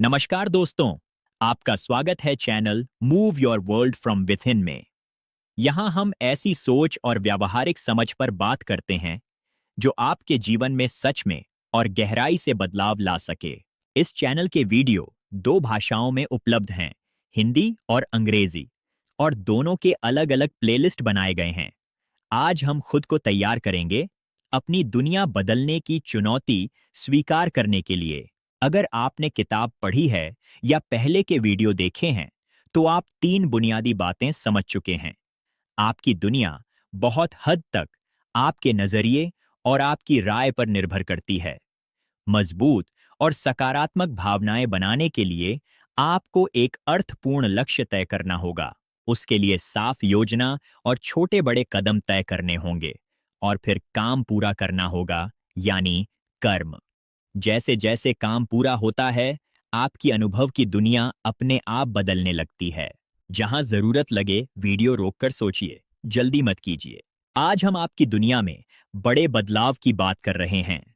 नमस्कार दोस्तों, आपका स्वागत है channel move your world from with इन में। यहाँ हम ऐसी सोच और व्यावहारिक समझ पर बात करते हैं जो आपके जीवन में सच में और गहराई से बदलाव ला सके। इस चैनल के वीडियो दो भाषाओं में उपलब्ध हैं, हिंदी और अंग्रेजी, और दोनों के अलग-अलग प्लेलिस्ट बनाए गए हैं। आज हम खुद को तैयार करेंगे अपनी दुनिया बदलने की चुनौती स्वीकार करने के लिए। अगर आपने किताब पढ़ी है या पहले के वीडियो देखे हैं, तो आप तीन बुनियादी बातें समझ चुके हैं। आपकी दुनिया बहुत हद तक आपके नजरिए और आपकी राय पर निर्भर करती है। मजबूत और सकारात्मक भावनाएं बनाने के लिए आपको एक अर्थपूर्ण लक्ष्य तय करना होगा। उसके लिए साफ योजना और छोटे बड़े कदम तय करने होंगे, और फिर काम पूरा करना होगा, यानी कर्म। जैसे जैसे काम पूरा होता है, आपकी अनुभव की दुनिया अपने आप बदलने लगती है। जहां जरूरत लगे, वीडियो रोककर सोचिए, जल्दी मत कीजिए। आज हम आपकी दुनिया में बड़े बदलाव की बात कर रहे हैं।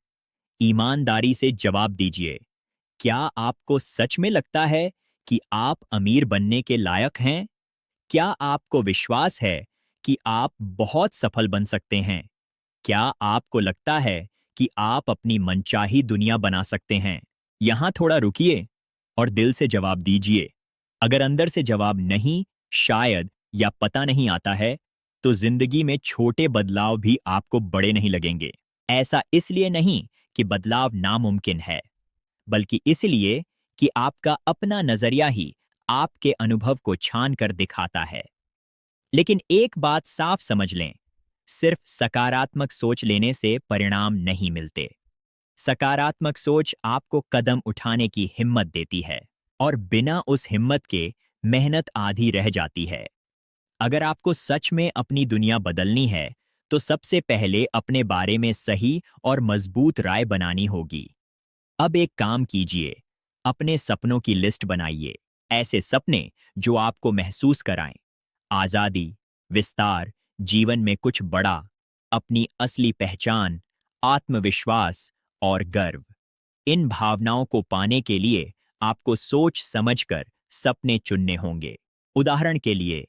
ईमानदारी से जवाब दीजिए, क्या आपको सच में लगता है कि आप अमीर बनने के लायक हैं? क्या आपको विश्वास है कि आप बहुत सफल बन सकते हैं? क्या आपको लगता है कि आप अपनी मनचाही दुनिया बना सकते हैं? यहां थोड़ा रुकिए और दिल से जवाब दीजिए। अगर अंदर से जवाब नहीं, शायद, या पता नहीं आता है, तो जिंदगी में छोटे बदलाव भी आपको बड़े नहीं लगेंगे। ऐसा इसलिए नहीं कि बदलाव नामुमकिन है, बल्कि इसलिए कि आपका अपना नजरिया ही आपके अनुभव को छान कर दिखाता है। लेकिन एक बात साफ समझ लें, सिर्फ सकारात्मक सोच लेने से परिणाम नहीं मिलते। सकारात्मक सोच आपको कदम उठाने की हिम्मत देती है, और बिना उस हिम्मत के मेहनत आधी रह जाती है। अगर आपको सच में अपनी दुनिया बदलनी है, तो सबसे पहले अपने बारे में सही और मजबूत राय बनानी होगी। अब एक काम कीजिए, अपने सपनों की लिस्ट बनाइए। ऐसे सपने जो आपको महसूस कराएं, आजादी, विस्तार, जीवन में कुछ बड़ा, अपनी असली पहचान, आत्मविश्वास और गर्व। इन भावनाओं को पाने के लिए आपको सोच समझकर सपने चुनने होंगे। उदाहरण के लिए,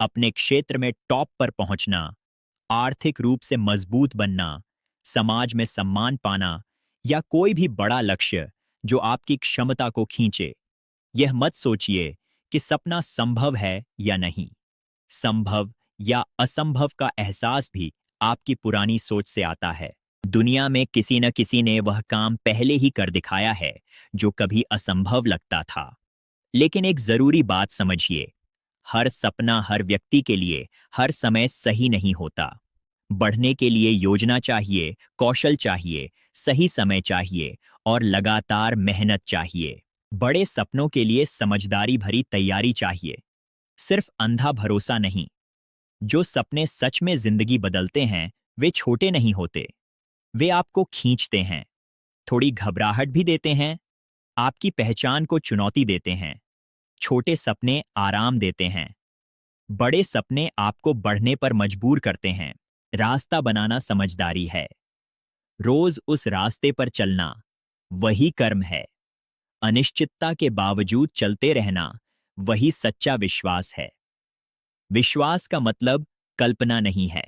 अपने क्षेत्र में टॉप पर पहुंचना, आर्थिक रूप से मजबूत बनना, समाज में सम्मान पाना, या कोई भी बड़ा लक्ष्य जो आपकी क्षमता को खींचे। यह मत सोचिए कि सपना संभव है या नहीं। संभव या असंभव का एहसास भी आपकी पुरानी सोच से आता है। दुनिया में किसी न किसी ने वह काम पहले ही कर दिखाया है जो कभी असंभव लगता था। लेकिन एक जरूरी बात समझिए, हर सपना हर व्यक्ति के लिए हर समय सही नहीं होता। बढ़ने के लिए योजना चाहिए, कौशल चाहिए, सही समय चाहिए, और लगातार मेहनत चाहिए। बड़े सपनों के लिए समझदारी भरी तैयारी चाहिए, सिर्फ अंधा भरोसा नहीं। जो सपने सच में जिंदगी बदलते हैं, वे छोटे नहीं होते। वे आपको खींचते हैं, थोड़ी घबराहट भी देते हैं, आपकी पहचान को चुनौती देते हैं। छोटे सपने आराम देते हैं, बड़े सपने आपको बढ़ने पर मजबूर करते हैं। रास्ता बनाना समझदारी है, रोज उस रास्ते पर चलना वही कर्म है। अनिश्चितता के बावजूद चलते रहना वही सच्चा विश्वास है। विश्वास का मतलब कल्पना नहीं है।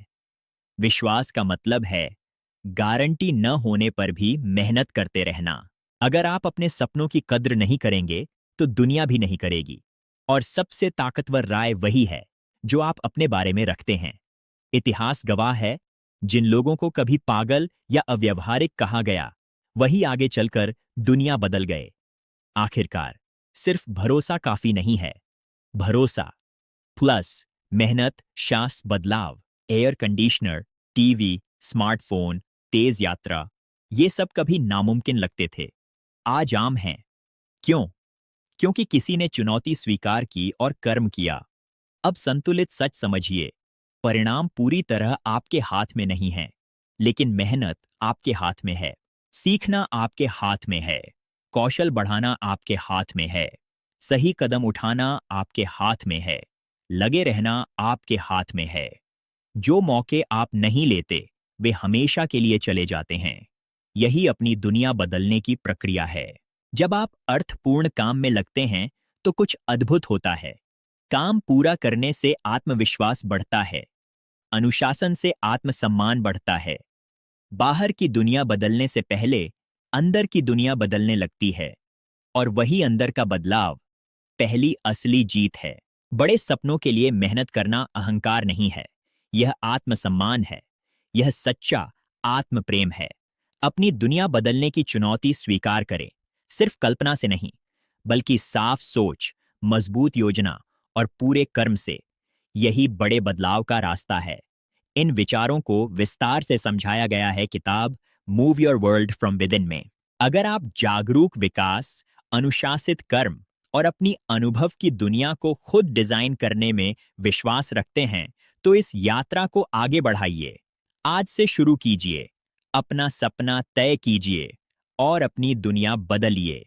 विश्वास का मतलब है गारंटी न होने पर भी मेहनत करते रहना। अगर आप अपने सपनों की कद्र नहीं करेंगे, तो दुनिया भी नहीं करेगी। और सबसे ताकतवर राय वही है जो आप अपने बारे में रखते हैं। इतिहास गवाह है, जिन लोगों को कभी पागल या अव्यवहारिक कहा गया, वही आगे चलकर दुनिया बदल गए। आखिरकार सिर्फ भरोसा काफी नहीं है। भरोसा प्लस मेहनत शास बदलाव। एयर कंडीशनर, टीवी, स्मार्टफोन, तेज यात्रा, ये सब कभी नामुमकिन लगते थे, आज आम हैं। क्यों? क्योंकि किसी ने चुनौती स्वीकार की और कर्म किया। अब संतुलित सच समझिए, परिणाम पूरी तरह आपके हाथ में नहीं है, लेकिन मेहनत आपके हाथ में है। सीखना आपके हाथ में है, कौशल बढ़ाना आपके हाथ में है, सही कदम उठाना आपके हाथ में है, लगे रहना आपके हाथ में है। जो मौके आप नहीं लेते, वे हमेशा के लिए चले जाते हैं। यही अपनी दुनिया बदलने की प्रक्रिया है। जब आप अर्थपूर्ण काम में लगते हैं तो कुछ अद्भुत होता है। काम पूरा करने से आत्मविश्वास बढ़ता है, अनुशासन से आत्मसम्मान बढ़ता है। बाहर की दुनिया बदलने से पहले अंदर की दुनिया बदलने लगती है, और वही अंदर का बदलाव पहली असली जीत है। बड़े सपनों के लिए मेहनत करना अहंकार नहीं है, यह आत्मसम्मान है। यह सच्चा आत्म प्रेम है। अपनी दुनिया बदलने की चुनौती स्वीकार करें, सिर्फ कल्पना से नहीं, बल्कि साफ सोच, मजबूत योजना और पूरे कर्म से। यही बड़े बदलाव का रास्ता है। इन विचारों को विस्तार से समझाया गया है किताब move your world from with in में। अगर आप जागरूक विकास, अनुशासित कर्म और अपनी अनुभव की दुनिया को खुद डिजाइन करने में विश्वास रखते हैं, तो इस यात्रा को आगे बढ़ाइए। आज से शुरू कीजिए, अपना सपना तय कीजिए और अपनी दुनिया बदलिए।